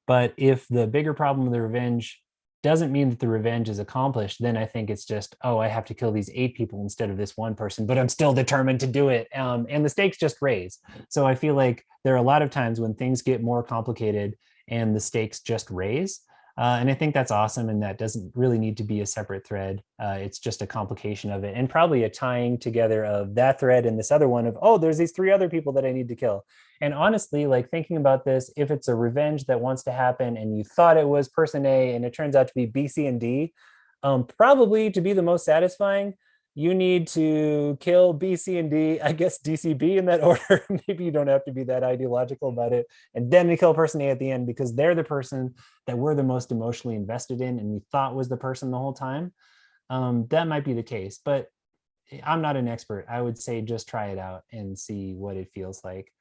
But if the bigger problem of the revenge doesn't mean that the revenge is accomplished, then I think it's just, oh, I have to kill these 8 people instead of this one person, but I'm still determined to do it. And the stakes just raise. So I feel like there are a lot of times when things get more complicated and the stakes just raise. And I think that's awesome. And that doesn't really need to be a separate thread. It's just a complication of it, and probably a tying together of that thread and this other one of, oh, there's these 3 other people that I need to kill. And honestly, like thinking about this, if it's a revenge that wants to happen and you thought it was person A and it turns out to be B, C, and D, probably to be the most satisfying, you need to kill B, C, and D, I guess DCB in that order. Maybe you don't have to be that ideological about it. And then we kill person A at the end because they're the person that we're the most emotionally invested in and we thought was the person the whole time. That might be the case, but I'm not an expert. I would say just try it out and see what it feels like.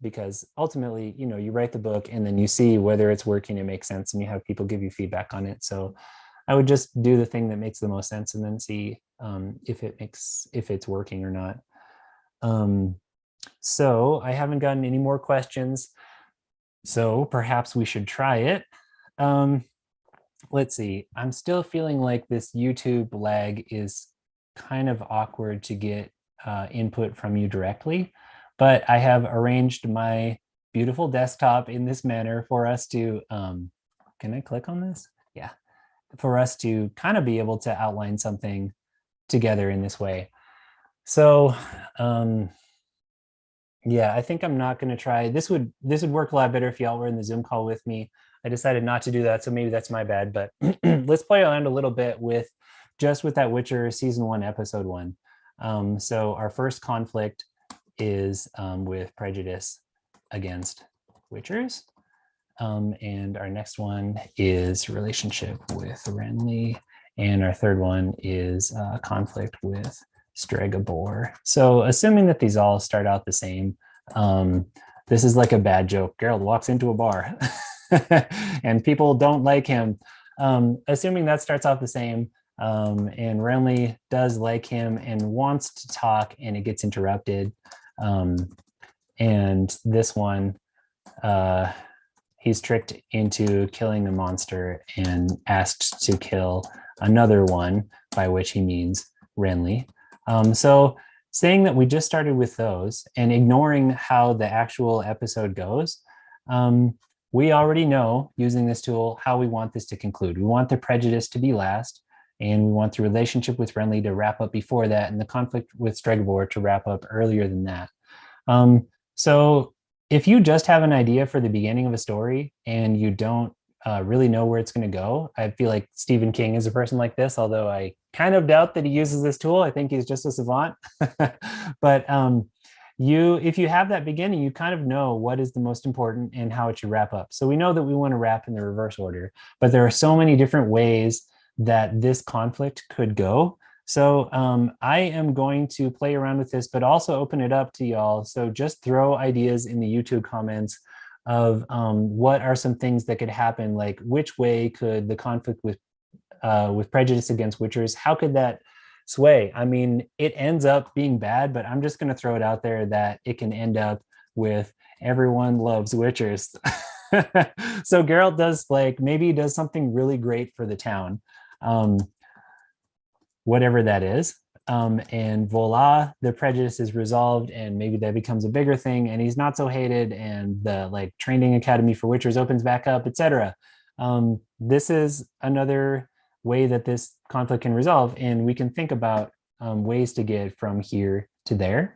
Because ultimately, you know, you write the book and then you see whether it's working, it makes sense, and you have people give you feedback on it. So I would just do the thing that makes the most sense and then see if it's working or not. So I haven't gotten any more questions, so perhaps we should try it. Let's see. I'm still feeling like this YouTube lag is kind of awkward to get input from you directly, but I have arranged my beautiful desktop in this manner for us to, can I click on this? Yeah, for us to kind of be able to outline something together in this way. So yeah, I think I'm not going to try. This would work a lot better if y'all were in the Zoom call with me. I decided not to do that, so maybe that's my bad, but let's play around a little bit with that Witcher season 1, episode 1. So our first conflict is with prejudice against Witchers. And our next one is relationship with Renly. And our third one is conflict with Stregobor. So assuming that these all start out the same, this is like a bad joke. Geralt walks into a bar and people don't like him. Assuming that starts out the same, and Renly does like him and wants to talk and it gets interrupted. And this one, he's tricked into killing the monster and asked to kill another one, by which he means Renly. So saying that we just started with those and ignoring how the actual episode goes, we already know, using this tool, how we want this to conclude. We want the prejudice to be last, and we want the relationship with Renly to wrap up before that, and the conflict with Stregobor to wrap up earlier than that. So if you just have an idea for the beginning of a story and you don't really know where it's going to go, I feel like Stephen King is a person like this, although I kind of doubt that he uses this tool. I think he's just a savant. But if you have that beginning, you kind of know what is the most important and how it should wrap up. So we know that we want to wrap in the reverse order, but there are so many different ways that this conflict could go. So I am going to play around with this, but also open it up to y'all. So just throw ideas in the YouTube comments of what are some things that could happen, like which way could the conflict with prejudice against Witchers, how could that sway? I mean, it ends up being bad, but I'm just going to throw it out there that it can end up with everyone loves Witchers. So Geralt does, like, maybe he does something really great for the town, whatever that is. And voila, the prejudice is resolved, and maybe that becomes a bigger thing, and he's not so hated, and the training academy for Witchers opens back up, etc. This is another way that this conflict can resolve, and we can think about ways to get from here to there.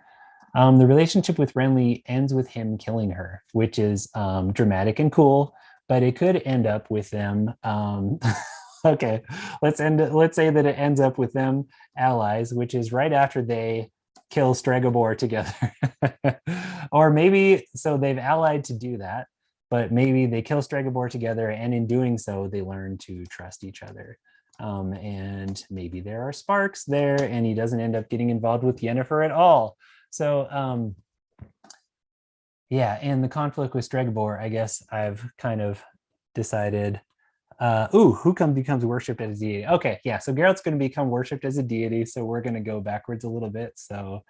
The relationship with Renly ends with him killing her, which is dramatic and cool, but it could end up with them okay, let's say that it ends up with them allies, which is right after they kill Stregobor together. Or maybe, so they've allied to do that, but maybe they kill Stregobor together, and in doing so, they learn to trust each other. And maybe there are sparks there, and he doesn't end up getting involved with Yennefer at all. So yeah, and the conflict with Stregobor, I guess I've kind of decided, who becomes worshipped as a deity? Okay, yeah, so Geralt's going to become worshipped as a deity, so we're going to go backwards a little bit. So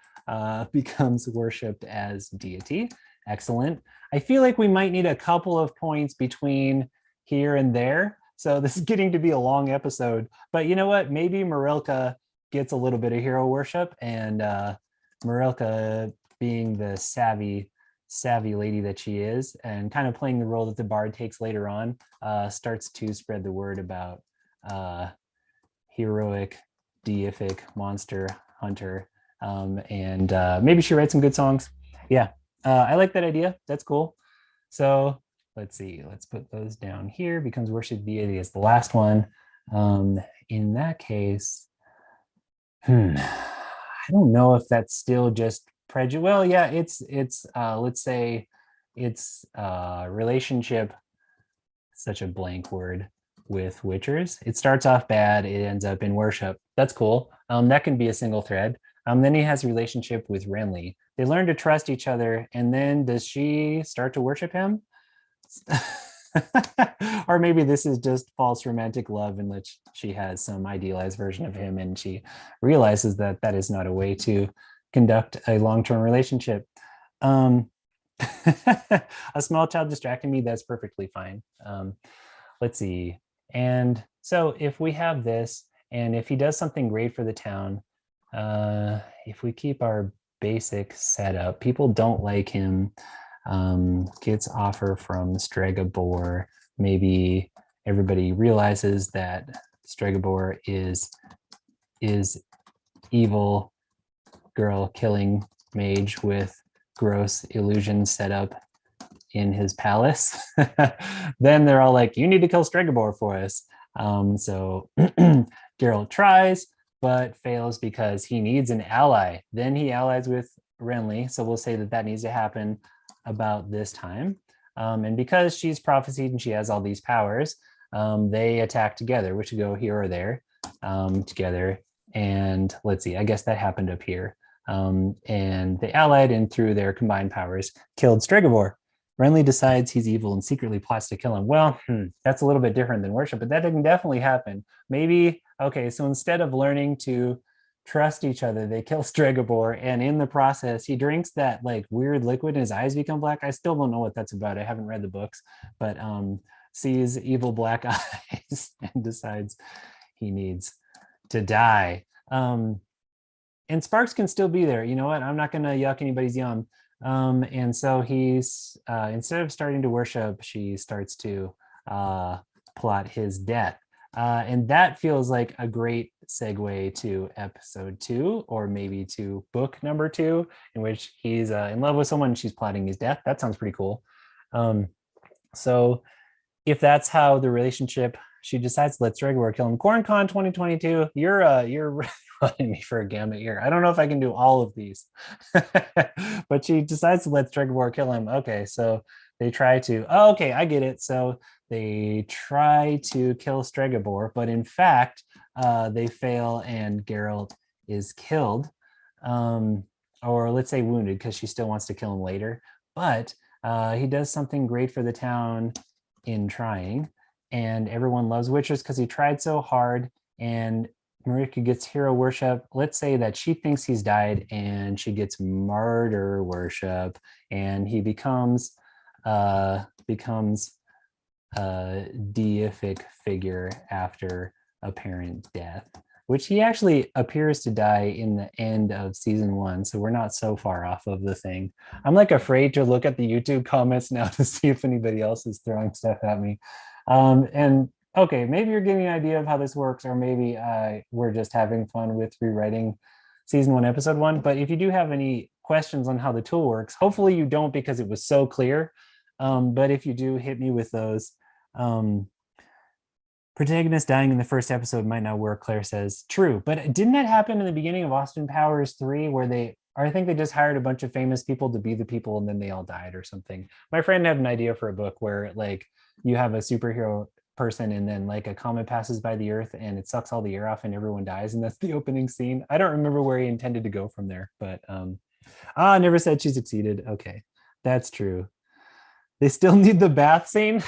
becomes worshipped as deity. Excellent. I feel like we might need a couple of points between here and there. So this is getting to be a long episode, but you know what? Maybe Marilka gets a little bit of hero worship, and Marilka, being the savvy lady that she is, and kind of playing the role that the bard takes later on, starts to spread the word about heroic, deific monster hunter, and maybe she writes some good songs. Yeah, I like that idea. That's cool. So let's see, let's put those down here. Becomes worship deity is the last one. In that case, I don't know if that's still just prejudice. Well, yeah, it's let's say it's relationship, such a blank word, with witchers. It starts off bad, it ends up in worship. That's cool. That can be a single thread. Then he has a relationship with Renly. They learn to trust each other, and then does she start to worship him? Or maybe this is just false romantic love in which she has some idealized version of him, and she realizes that that is not a way to conduct a long-term relationship. A small child distracting me, that's perfectly fine. Let's see. And so if we have this, and if he does something great for the town, if we keep our basic setup, people don't like him, gets offer from Stregobor. Maybe everybody realizes that Stregobor is evil girl killing mage with gross illusion set up in his palace. Then they're all like, you need to kill Stregobor for us. So Geralt tries, but fails because he needs an ally. Then he allies with Renly. So we'll say that that needs to happen about this time. And because she's prophesied and she has all these powers, they attack together, which would go here or there, together. And let's see, I guess that happened up here. And they allied, and through their combined powers, killed Stregobor. Renly decides he's evil and secretly plots to kill him. Well, that's a little bit different than worship, but that can definitely happen. Maybe, okay, so instead of learning to trust each other, they kill Stregobor, and in the process, he drinks that like weird liquid and his eyes become black. I still don't know what that's about. I haven't read the books, but sees evil black eyes and decides he needs to die. And sparks can still be there. You know what? I'm not going to yuck anybody's yum. And so he's, instead of starting to worship, she starts to plot his death. And that feels like a great segue to episode 2, or maybe to book number 2, in which he's in love with someone and she's plotting his death. That sounds pretty cool. So if that's how the relationship, she decides to let Stregobor kill him. QuaranCon2022, you're running me for a gambit here. I don't know if I can do all of these, but she decides to let Stregobor kill him. Okay, so they try to, oh, okay, I get it. So they try to kill Stregobor, but in fact, they fail and Geralt is killed, or let's say wounded, because she still wants to kill him later. But he does something great for the town in trying, and everyone loves witches because he tried so hard. And Marika gets hero worship. Let's say that she thinks he's died, and she gets martyr worship, and he becomes a deific figure after apparent death, which he actually appears to die in the end of season 1. So we're not so far off of the thing. I'm like afraid to look at the YouTube comments now to see if anybody else is throwing stuff at me. And okay, maybe you're getting an idea of how this works, or maybe we're just having fun with rewriting season 1, episode 1. But if you do have any questions on how the tool works, hopefully you don't, because it was so clear. But if you do, hit me with those. Protagonist dying in the first episode might not work, Claire says. True, but didn't that happen in the beginning of Austin Powers 3, where they or I think they just hired a bunch of famous people to be the people and then they all died or something. My friend had an idea for a book where like you have a superhero person and then like a comet passes by the earth and it sucks all the air off and everyone dies, and that's the opening scene. I don't remember where he intended to go from there, but I never said she succeeded. Okay, that's true. They still need the bath scene.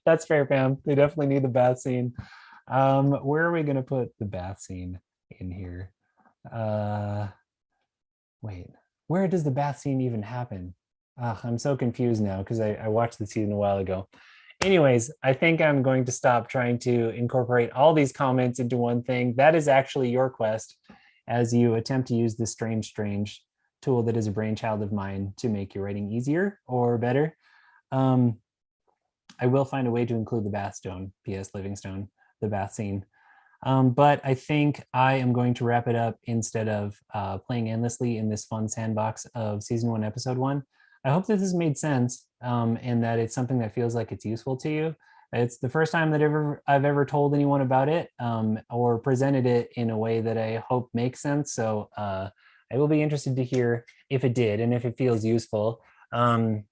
That's fair, Pam. They definitely need the bath scene. Where are we going to put the bath scene in here? Wait, where does the bath scene even happen? I'm so confused now because I watched the season a while ago. Anyways, I think I'm going to stop trying to incorporate all these comments into one thing. That is actually your quest as you attempt to use this strange tool that is a brainchild of mine to make your writing easier or better. I will find a way to include the bath stone, P.S. Livingstone, the bath scene. But I think I am going to wrap it up instead of playing endlessly in this fun sandbox of season 1, episode 1. I hope that this made sense and that it's something that feels like it's useful to you. It's the first time that I've ever told anyone about it or presented it in a way that I hope makes sense. So I will be interested to hear if it did and if it feels useful. And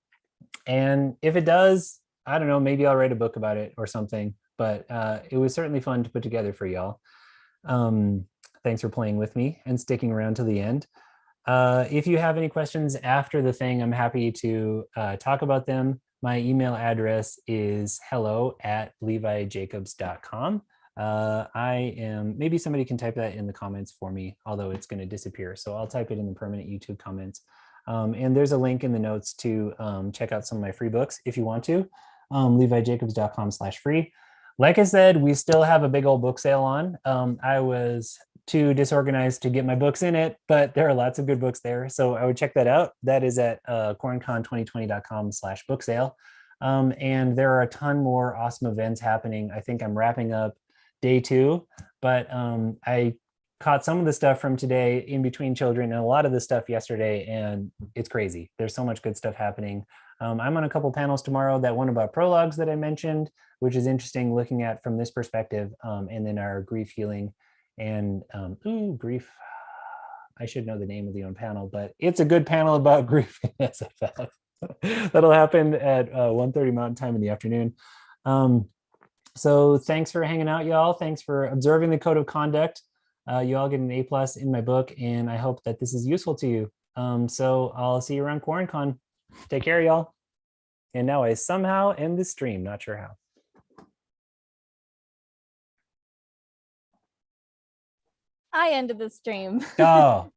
if it does, I don't know, maybe I'll write a book about it or something. But it was certainly fun to put together for y'all. Thanks for playing with me and sticking around to the end. If you have any questions after the thing, I'm happy to talk about them. My email address is hello@levijacobs.com. Maybe somebody can type that in the comments for me, although it's going to disappear. So I'll type it in the permanent YouTube comments. And there's a link in the notes to check out some of my free books if you want to. levijacobs.com/free. Like I said, we still have a big old book sale on. I was too disorganized to get my books in it, but there are lots of good books there. So I would check that out. That is at QuaranCon2022.com/book sale. And there are a ton more awesome events happening. I think I'm wrapping up day 2, but I caught some of the stuff from today in between children and a lot of the stuff yesterday, and it's crazy. There's so much good stuff happening. I'm on a couple panels tomorrow. That one about prologues that I mentioned, which is interesting looking at from this perspective, and then our grief healing and grief. I should know the name of the own panel, but it's a good panel about grief in SFF. That'll happen at 1:30 Mountain Time in the afternoon. So thanks for hanging out, y'all. Thanks for observing the code of conduct. You all get an A+ in my book, and I hope that this is useful to you. So I'll see you around QuaranCon. Take care, y'all. And now I somehow end the stream, not sure how. I ended the stream. Oh.